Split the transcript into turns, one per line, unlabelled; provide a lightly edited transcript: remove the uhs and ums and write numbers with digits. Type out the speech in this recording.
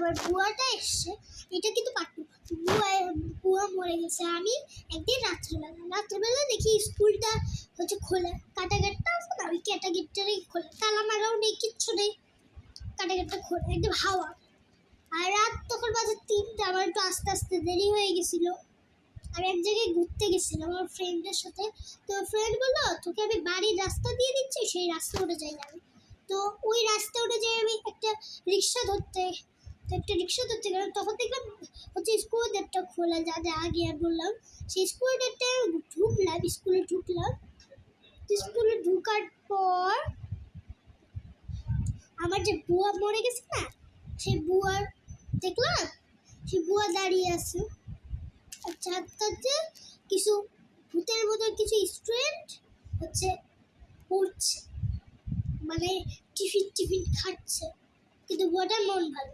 আমার বুয়াটা এসছে, এটা কিন্তু পাঠ্য বুয়া মরে গেছে। আমি একদিন রাত্রেবেলা দেখি স্কুলটা হচ্ছে খোলা, কাটাগেটটা আছে না, ওই কাটাগেটটারই খোলা, তালা মারাও নেই, কিচ্ছু নেই, কাটাগেটটা খোলা, একদম হাওয়া। আর রাত তখন বাজে 3টা, আমার একটু আস্তে আস্তে দেরি হয়ে গেছিলো। আমি এক জায়গায় ঘুরতে গেছিলাম আমার ফ্রেন্ডের সাথে। তো ফ্রেন্ড বললো, তোকে আমি বাড়ির রাস্তা দিয়ে দিচ্ছি, সেই রাস্তা উঠে যাই আমি। তো ওই রাস্তা উঠে যাই আমি একটা রিক্সা ধরতে গেলাম। তখন দেখলাম হচ্ছে স্কুল গেটটা খোলা, যা যা আগে বললাম। সেই স্কুল গেটটা স্কুলে ঢুকলাম। স্কুলে ঢুকার পর আমার যে বুয়া মরে গেছে না, সেই বুয়ার দেখলাম, সেই বুয়া দাঁড়িয়ে আছে। আচ্ছা, কিছু ভূতের মতো কিছু স্টুডেন্ট হচ্ছে পড়ছে, মানে টিফিন খাচ্ছে, কিন্তু বুয়াটার মন ভালো।